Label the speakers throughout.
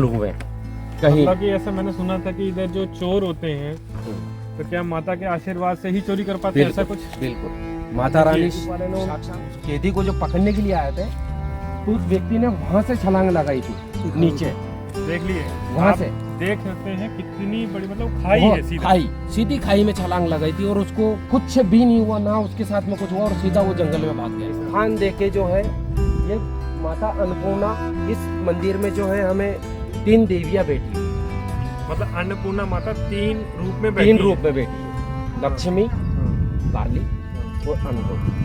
Speaker 1: हुए कहीं।
Speaker 2: मतलब कि ऐसा मैंने सुना था कि इधर जो चोर होते हैं तो क्या माता के आशीर्वाद से ही चोरी कर पाते हैं, ऐसा कुछ?
Speaker 1: बिल्कुल माता रानी वाले ने कैदी को जो पकड़ने के लिए आए थे तो उस व्यक्ति ने वहां से छलांग लगाई थी नीचे,
Speaker 2: देख लिए
Speaker 1: वहां
Speaker 2: आप
Speaker 1: से
Speaker 2: देख सकते हैं कितनी बड़ी मतलब खाई
Speaker 1: बहुत
Speaker 2: है सीधा।
Speaker 1: खाई, सीधी खाई में छलांग लगाई थी और उसको कुछ भी नहीं हुआ, ना उसके साथ में कुछ हुआ और सीधा वो जंगल में भाग गया। स्थान देखे जो है ये माता अन्नपूर्णा, इस मंदिर में जो है हमें 3 देवियां बैठी हुई,
Speaker 2: मतलब अन्नपूर्णा माता 3 रूप में
Speaker 1: 3 रूप में बैठी है, लक्ष्मी, काली और अन्नपूर्णा।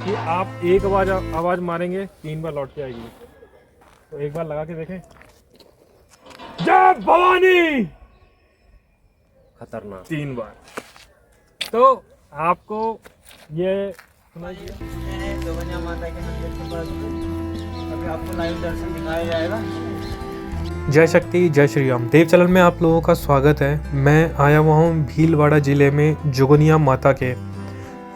Speaker 2: कि आप एक आवाज मारेंगे 3 बार लौट के आएगी, तो एक बार लगा के देखें। जय भवानी
Speaker 1: खतरनाक
Speaker 2: 3 बार। तो आपको ये सुनाई दिया
Speaker 3: जोगनिया माता के मंदिर के पास अभी आपको लाइव दर्शन दिखाया जाएगा।
Speaker 4: जय शक्ति, जय श्री राम। देव चैनल में आप लोगों का स्वागत है। मैं आया हुआ हूँ भीलवाड़ा ज़िले में जोगनिया माता के।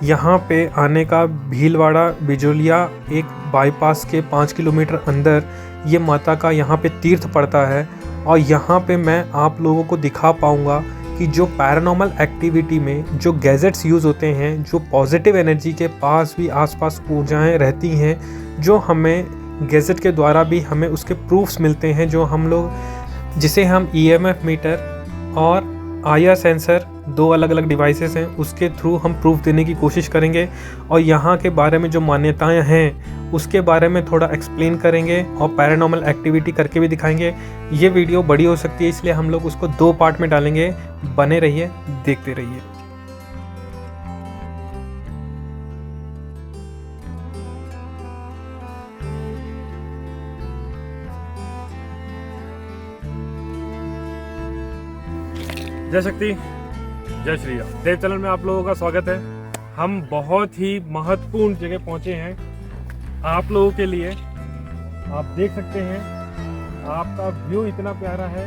Speaker 4: यहाँ पे आने का भीलवाड़ा बिजोलिया एक बाईपास के 5 किलोमीटर अंदर ये माता का यहाँ पे तीर्थ पड़ता है और यहाँ पे मैं आप लोगों को दिखा पाऊँगा कि जो पैरानॉर्मल एक्टिविटी में जो गैजेट्स यूज़ होते हैं, जो पॉजिटिव एनर्जी के पास भी आसपास ऊर्जाएं रहती हैं, जो हमें गैजेट के द्वारा भी हमें उसके प्रूफ्स मिलते हैं, जो हम लोग जिसे हम EMF मीटर और आया सेंसर 2 अलग अलग डिवाइसेस हैं, उसके थ्रू हम प्रूफ देने की कोशिश करेंगे और यहाँ के बारे में जो मान्यताएं हैं उसके बारे में थोड़ा एक्सप्लेन करेंगे और पैरानॉर्मल एक्टिविटी करके भी दिखाएंगे। ये वीडियो बड़ी हो सकती है, इसलिए हम लोग उसको 2 पार्ट में डालेंगे। बने रहिए, देखते रहिए।
Speaker 2: जय शक्ति, जय श्री राम। देव चैनल में आप लोगों का स्वागत है। हम बहुत ही महत्वपूर्ण जगह पहुंचे हैं आप लोगों के लिए। आप देख सकते हैं आपका व्यू इतना प्यारा है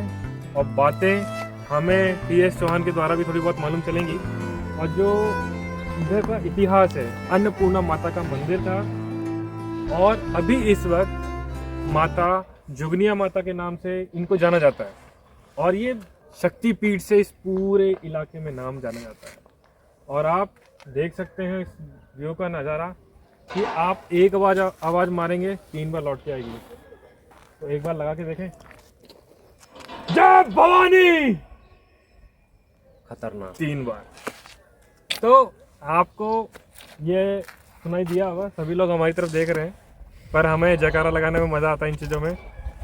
Speaker 2: और बातें हमें TS चौहान के द्वारा भी थोड़ी बहुत मालूम चलेंगी। और जो इधर का इतिहास है, अन्नपूर्णा माता का मंदिर था और अभी इस वक्त माता जोगनिया माता के नाम से इनको जाना जाता है और ये शक्तिपीठ से इस पूरे इलाके में नाम जाना जाता है। और आप देख सकते हैं इस व्यू का नज़ारा कि आप एक आवाज़ मारेंगे 3 बार लौट के आएगी, तो एक बार लगा के देखें। जय भवानी
Speaker 1: खतरनाक
Speaker 2: 3 बार। तो आपको ये सुनाई दिया होगा, सभी लोग हमारी तरफ देख रहे हैं, पर हमें जयकारा लगाने में मज़ा आता है। इन चीज़ों में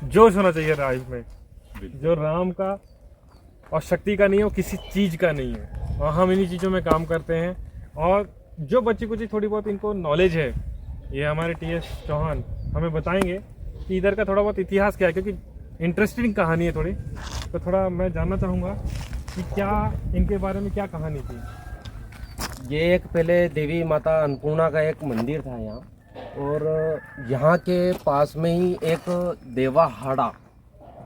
Speaker 2: जोश होना चाहिए लाइफ में, जो राम का और शक्ति का नहीं हो, किसी चीज़ का नहीं है। और हम इन्हीं चीज़ों में काम करते हैं। और जो बच्ची कुछ थोड़ी बहुत इनको नॉलेज है, ये हमारे TS चौहान हमें बताएंगे कि इधर का थोड़ा बहुत इतिहास क्या है, क्योंकि इंटरेस्टिंग कहानी है थोड़ी। तो थोड़ा मैं जानना चाहूँगा कि क्या इनके बारे में क्या कहानी थी।
Speaker 1: ये एक पहले देवी माता अन्नपूर्णा का एक मंदिर था यहाँ, और यहाँ के पास में ही एक देवाहाड़ा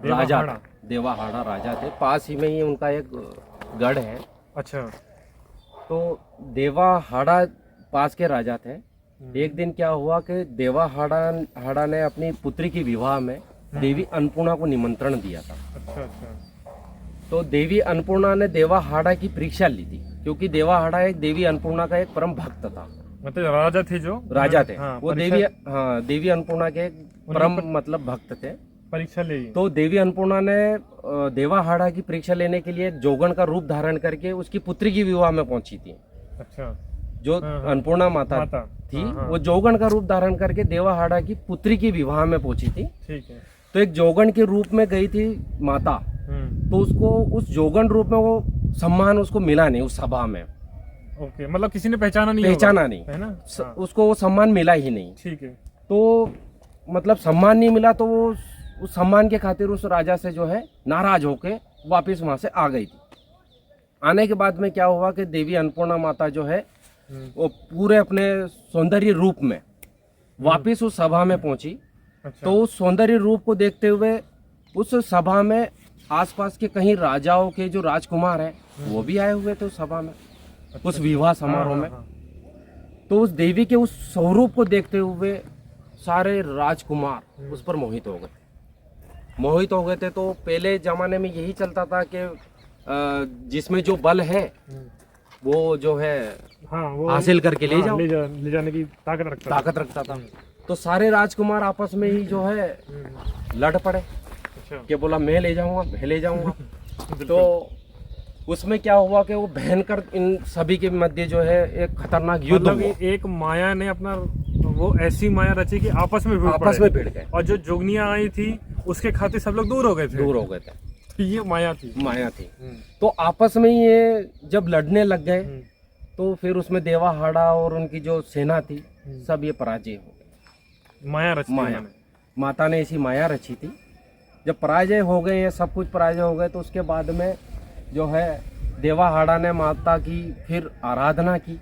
Speaker 1: राजा थे। पास ही में ही उनका एक गढ़ है।
Speaker 2: अच्छा।
Speaker 1: तो देवाहाड़ा पास के राजा थे। एक दिन क्या हुआ कि देवाहाड़ा ने अपनी पुत्री की विवाह में देवी अन्नपूर्णा को निमंत्रण दिया था।
Speaker 2: अच्छा।
Speaker 1: तो देवी अन्नपूर्णा ने देवाहाड़ा की परीक्षा ली थी, क्योंकि देवाहाड़ा एक देवी अन्नपूर्णा का एक परम भक्त था।
Speaker 2: मतलब राजा थे, जो
Speaker 1: राजा थे।
Speaker 2: हाँ,
Speaker 1: वो देवी अन्नपूर्णा के परम मतलब भक्त थे।
Speaker 2: परीक्षा ली।
Speaker 1: तो देवी अन्नपूर्णा ने देवाहाड़ा की परीक्षा लेने के लिए जोगन का रूप धारण करके उसकी पुत्री की विवाह में पहुंची थी।
Speaker 2: अच्छा।
Speaker 1: जो अन्नपूर्णा माता थी, वो जोगन का रूप धारण करके देवाहाड़ा की पुत्री की विवाह में पहुंची थी।
Speaker 2: ठीक है।
Speaker 1: तो एक जोगन के रूप में गई थी माता, तो उसको उस जोगन रूप में वो सम्मान उसको मिला नहीं उस सभा में।
Speaker 2: ओके, मतलब किसी ने पहचाना नहीं
Speaker 1: है ना। उसको वो सम्मान मिला ही नहीं।
Speaker 2: ठीक है।
Speaker 1: तो मतलब सम्मान नहीं मिला, तो वो उस सम्मान के खातिर उस राजा से जो है नाराज होके वापस वहां से आ गई थी। आने के बाद में क्या हुआ कि देवी अन्नपूर्णा माता जो है वो पूरे अपने सौंदर्य रूप में वापस उस सभा में पहुंची।
Speaker 2: अच्छा।
Speaker 1: तो उस सौंदर्य रूप को देखते हुए उस सभा में आसपास के कहीं राजाओं के जो राजकुमार हैं वो भी आए हुए थे उस सभा में।
Speaker 2: अच्छा।
Speaker 1: उस विवाह समारोह में। तो उस देवी के उस स्वरूप को देखते हुए सारे राजकुमार उस पर मोहित हो गए। मोहित हो गए थे। तो पहले जमाने में यही चलता था कि जिसमें जो बल है वो जो है
Speaker 2: हाँ वो
Speaker 1: हासिल करके ले
Speaker 2: हाँ,
Speaker 1: जाओ,
Speaker 2: ले जाने की ताकत रखता था।
Speaker 1: तो सारे राजकुमार आपस में ही जो है लड़ पड़े
Speaker 2: अच्छा
Speaker 1: कि बोला मैं ले जाऊंगा तो उसमें क्या हुआ कि वो भयंकर इन सभी के मध्य जो है एक खतरनाक युद्ध
Speaker 2: मतलब
Speaker 1: हुआ।
Speaker 2: कि एक माया ने अपना वो ऐसी माया रची कि आपस में
Speaker 1: भिड़ गए
Speaker 2: और जो जोगनियां आई थी उसके खातिर सब लोग दूर हो गए थे। तो ये माया थी। तो आपस में ही ये जब लड़ने लग गए तो फिर उसमें देवाहाड़ा और उनकी जो सेना थी सब ये पराजय हो गए। माया
Speaker 1: माता ने ऐसी माया रची थी। जब पराजय हो गए ये सब कुछ पराजय हो गए तो उसके बाद में जो है देवाहाड़ा ने माता की फिर आराधना की।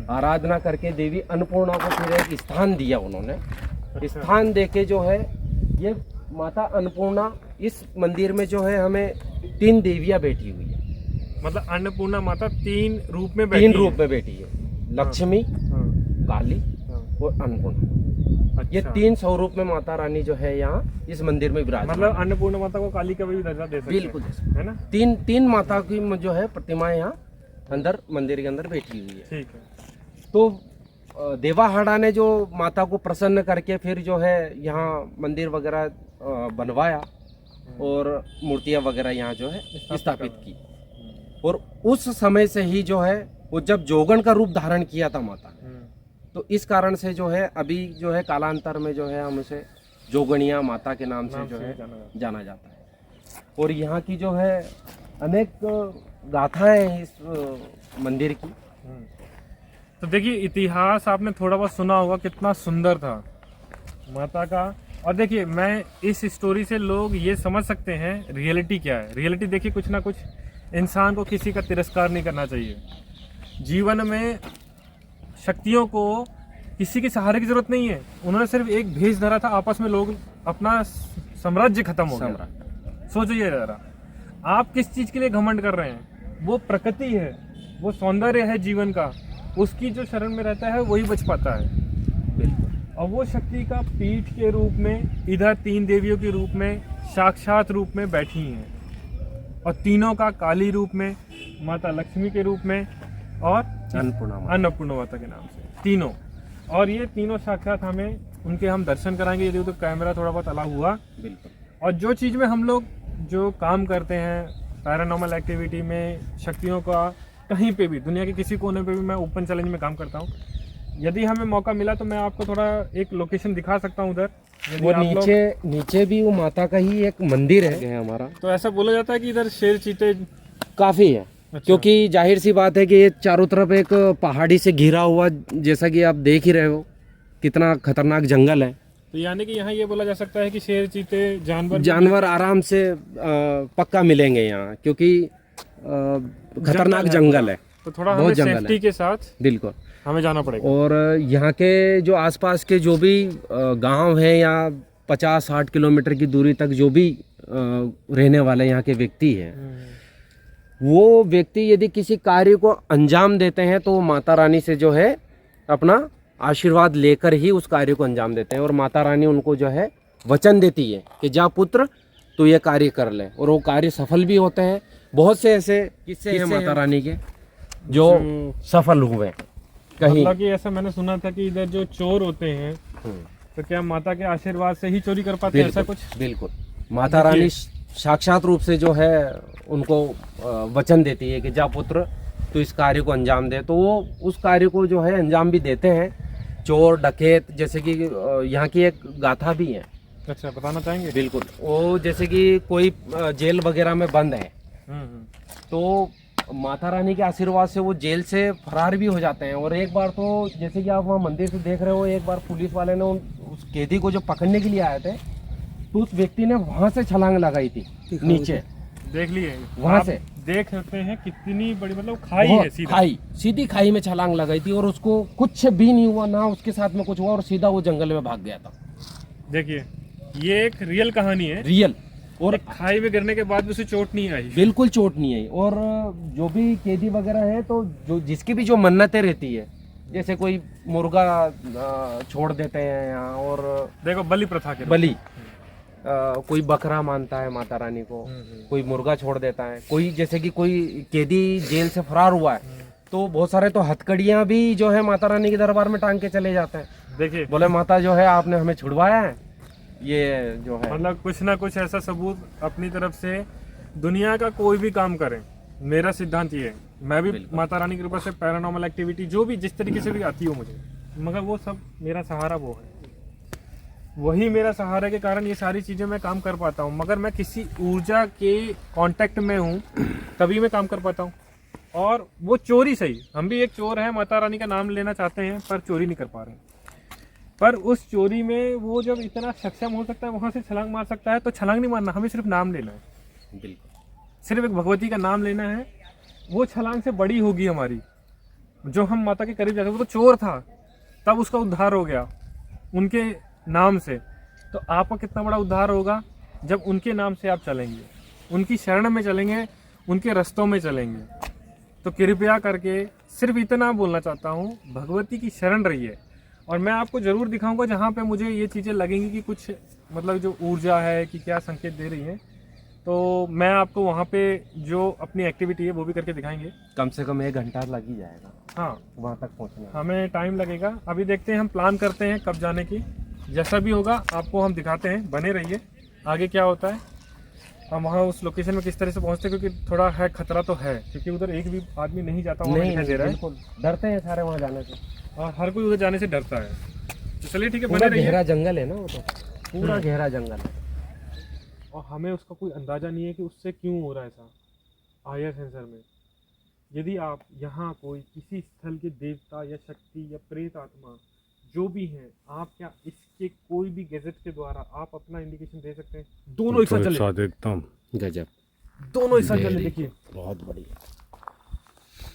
Speaker 1: आराधना करके देवी अन्नपूर्णा को फिर एक स्थान दिया उन्होंने। स्थान देके जो है ये माता अन्नपूर्णा इस मंदिर में जो है हमें 3 देवियां बैठी हुई है।
Speaker 2: मतलब अन्नपूर्णा माता 3 रूप में
Speaker 1: बैठी है। लक्ष्मी, काली और अन्नपूर्णा। ये 3 स्वरूप में माता रानी जो है यहाँ इस मंदिर में विराजमान।
Speaker 2: मतलब अन्नपूर्णा माता को काली का भी दर्जा दे सकते हैं।
Speaker 1: बिल्कुल
Speaker 2: है ना।
Speaker 1: 3 माता की जो है प्रतिमाएं यहाँ अंदर मंदिर के अंदर बैठी हुई है।
Speaker 2: ठीक है।
Speaker 1: तो देवाहाड़ा ने जो माता को प्रसन्न करके फिर जो है यहाँ मंदिर वगैरह बनवाया और मूर्तियां वगैरह यहाँ जो है स्थापित की। और उस समय से ही जो है वो जब जोगन का रूप धारण किया था माता, तो इस कारण से जो है अभी जो है कालांतर में जो है हम उसे जोगनिया माता के नाम से जो है जाना जाता है। और यहाँ की जो है अनेक गाथाएं हैं इस मंदिर की।
Speaker 2: तो देखिए इतिहास आपने थोड़ा बहुत सुना होगा, कितना सुंदर था माता का। और देखिए मैं इस स्टोरी से लोग ये समझ सकते हैं रियलिटी क्या है। रियलिटी देखिए कुछ ना कुछ इंसान को किसी का तिरस्कार नहीं करना चाहिए। जीवन में शक्तियों को किसी के सहारे की जरूरत नहीं है। उन्होंने सिर्फ एक भेष धरा था, आपस में लोग अपना साम्राज्य खत्म हो गया। सोचिए जरा, आप किस चीज के लिए घमंड कर रहे हैं? वो प्रकृति है, वो सौंदर्य है जीवन का, उसकी जो शरण में रहता है वही बच पाता है। और वो शक्ति का पीठ के रूप में इधर 3 देवियों के रूप में साक्षात रूप में बैठी हैं, और तीनों का काली रूप में, माता लक्ष्मी के रूप में और अन्नपूर्णा माता के नाम से तीनों। और ये तीनों साक्षात हमें उनके हम दर्शन कराएंगे यदि तो कैमरा थोड़ा बहुत अलाउ हुआ।
Speaker 1: बिल्कुल।
Speaker 2: और जो चीज़ में हम लोग जो काम करते हैं पैरानॉर्मल एक्टिविटी में, शक्तियों का कहीं पे भी दुनिया के किसी कोने पे भी मैं ओपन चैलेंज में काम करता हूँ। यदि हमें मौका मिला तो मैं आपको थोड़ा एक लोकेशन दिखा सकता हूँ उधर।
Speaker 1: वो नीचे भी वो माता का ही एक मंदिर है हमारा।
Speaker 2: तो ऐसा बोला जाता है कि इधर शेर चीते
Speaker 1: काफी है। अच्छा। क्योंकि जाहिर सी बात है कि ये चारों तरफ एक पहाड़ी से घिरा हुआ, जैसा कि आप देख ही रहे हो कितना खतरनाक जंगल है।
Speaker 2: तो यानी कि यहाँ ये बोला जा सकता है कि शेर चीते
Speaker 1: जानवर आराम से पक्का मिलेंगे यहाँ, क्योंकि खतरनाक जंगल है।
Speaker 2: तो थोड़ा हमें सेफ्टी के साथ
Speaker 1: बिल्कुल
Speaker 2: हमें जाना पड़ेगा।
Speaker 1: और यहाँ के जो आसपास के जो भी गांव हैं या 50-60 किलोमीटर की दूरी तक जो भी रहने वाले यहाँ के व्यक्ति हैं, वो व्यक्ति यदि किसी कार्य को अंजाम देते हैं तो माता रानी से जो है अपना आशीर्वाद लेकर ही उस कार्य को अंजाम देते हैं। और माता रानी उनको जो है वचन देती है कि जा पुत्र तू ये कार्य कर ले, और वो कार्य सफल भी होते हैं। बहुत से ऐसे किस्से हैं माता रानी के जो सफल हुए कहीं।
Speaker 2: मतलब कि ऐसा मैंने सुना था कि इधर जो चोर होते हैं तो क्या माता के आशीर्वाद से ही चोरी कर पाते हैं, ऐसा कुछ?
Speaker 1: बिल्कुल। माता रानी साक्षात रूप से जो है उनको वचन देती है कि जा पुत्र तो इस कार्य को अंजाम दे, तो वो उस कार्य को जो है अंजाम भी देते हैं। चोर डकैत, जैसे कि यहाँ की एक गाथा भी है।
Speaker 2: अच्छा, बताना चाहेंगे?
Speaker 1: बिल्कुल। वो जैसे कि कोई जेल वगैरह में बंद है तो माता रानी के आशीर्वाद से वो जेल से फरार भी हो जाते हैं। और एक बार तो जैसे कि आप वहाँ मंदिर से देख रहे हो, एक बार पुलिस वाले ने उस कैदी को जो पकड़ने के लिए आए थे तो उस व्यक्ति ने वहाँ से छलांग लगाई थी नीचे।
Speaker 2: देख लिए
Speaker 1: वहाँ से
Speaker 2: देख सकते हैं कितनी बड़ी, मतलब खाई है,
Speaker 1: सीधी खाई में छलांग लगाई थी और उसको कुछ भी नहीं हुआ, ना उसके साथ में कुछ हुआ, और सीधा वो जंगल में भाग गया था।
Speaker 2: देखिए ये एक रियल कहानी है।
Speaker 1: रियल। और
Speaker 2: खाई में गिरने के बाद भी उसे चोट नहीं आई।
Speaker 1: बिल्कुल चोट नहीं आई। और जो भी कैदी वगैरह है तो जो जिसकी भी जो मन्नतें रहती है, जैसे कोई मुर्गा छोड़ देते हैं यहाँ, और
Speaker 2: देखो बलि प्रथा के
Speaker 1: बलि कोई बकरा मानता है माता रानी को, कोई मुर्गा छोड़ देता है, कोई जैसे कि कोई कैदी जेल से फरार हुआ है तो बहुत सारे तो हथकड़ियाँ भी जो है माता रानी के दरबार में टांग के चले जाते हैं।
Speaker 2: देखिए
Speaker 1: बोले माता जो है आपने हमें छुड़वाया है, ये जो है
Speaker 2: मतलब कुछ ना कुछ ऐसा सबूत अपनी तरफ से दुनिया का कोई भी काम करें, मेरा सिद्धांत ये है। मैं भी माता रानी की कृपा से पैरानॉर्मल एक्टिविटी जो भी जिस तरीके से भी आती हो मुझे, मगर वो सब मेरा सहारा वो है, वही मेरा सहारा के कारण ये सारी चीज़ें मैं काम कर पाता हूँ। मगर मैं किसी ऊर्जा के कांटेक्ट में हूँ तभी मैं काम कर पाता हूँ। और वो चोरी सही, हम भी एक चोर हैं, माता रानी का नाम लेना चाहते हैं पर चोरी नहीं कर पा रहे हैं। पर उस चोरी में वो जब इतना सक्षम हो सकता है, वहाँ से छलांग मार सकता है, तो छलांग नहीं मारना, हमें सिर्फ नाम लेना है।
Speaker 1: बिल्कुल
Speaker 2: सिर्फ एक भगवती का नाम लेना है, वो छलांग से बड़ी होगी हमारी। जो हम माता के करीब जाते, वो तो चोर था तब उसका उद्धार हो गया उनके नाम से, तो आपका कितना बड़ा उद्धार होगा जब उनके नाम से आप चलेंगे, उनकी शरण में चलेंगे, उनके रास्तों में चलेंगे। तो कृपया करके सिर्फ इतना बोलना चाहता हूँ, भगवती की शरण रहिए। और मैं आपको ज़रूर दिखाऊंगा जहाँ पे मुझे ये चीज़ें लगेंगी कि कुछ मतलब जो ऊर्जा है कि क्या संकेत दे रही है, तो मैं आपको वहाँ पे जो अपनी एक्टिविटी है वो भी करके दिखाएंगे।
Speaker 1: कम से कम 1 घंटा लग ही जाएगा
Speaker 2: हाँ,
Speaker 1: वहाँ तक पहुँचने में।
Speaker 2: हमें टाइम लगेगा, अभी देखते हैं, हम प्लान करते हैं कब जाने की। जैसा भी होगा आपको हम दिखाते हैं, बने रहिए। आगे क्या होता है, हम वहाँ उस लोकेशन में किस तरह से पहुँचते हैं, क्योंकि थोड़ा है खतरा तो है, क्योंकि उधर एक भी आदमी नहीं जाता हुआ दिखाई दे रहा है।
Speaker 1: बिल्कुल डरते हैं सारे वहाँ जाने से,
Speaker 2: और हर कोई उधर जाने से डरता है। तो चलिए ठीक है,
Speaker 1: पूरा
Speaker 2: बने रहिए।
Speaker 1: गहरा जंगल है ना वो, तो पूरा गहरा जंगल है।
Speaker 2: और हमें उसका कोई अंदाज़ा नहीं है कि उससे क्यों हो रहा है ऐसा। आया सेंसर में यदि आप यहाँ कोई किसी स्थल के देवता या शक्ति या प्रेत आत्मा जो भी हैं, आप क्या इसके कोई भी गैजेट के द्वारा आप अपना इंडिकेशन दे सकते हैं? दोनों एक साथ चले,
Speaker 3: एकदम
Speaker 1: गजब,
Speaker 2: दोनों एक साथ चले। देखिए
Speaker 1: बहुत बढ़िया।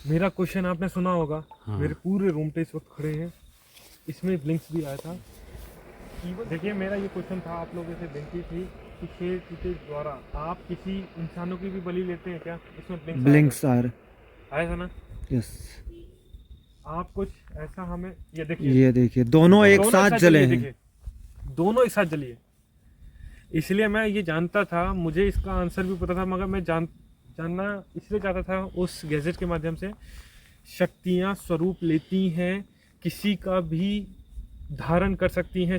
Speaker 2: मेरा क्वेश्चन आपने सुना होगा, मेरे पूरे रूमटे इस वक्त खड़े हैं, इसमें ब्लिंक्स भी आया था। देखिए मेरा ये क्वेश्चन था, आप लोगों से विनती थी कि शेर के द्वारा आप किसी इंसानों की भी बलि लेते हैं क्या? इसमें
Speaker 3: ब्लिंक्स आर
Speaker 2: आया था ना?
Speaker 3: यस,
Speaker 2: आप कुछ ऐसा हमें ये देखिए,
Speaker 3: ये देखिए दोनों एक साथ जले हैं।
Speaker 2: देखिए दोनों एक साथ जलिए। इसलिए मैं ये जानता था, मुझे इसका आंसर भी पता था, मगर मैं जानना इसलिए चाहता था उस गैजेट के माध्यम से। शक्तियाँ स्वरूप लेती हैं, किसी का भी धारण कर सकती हैं।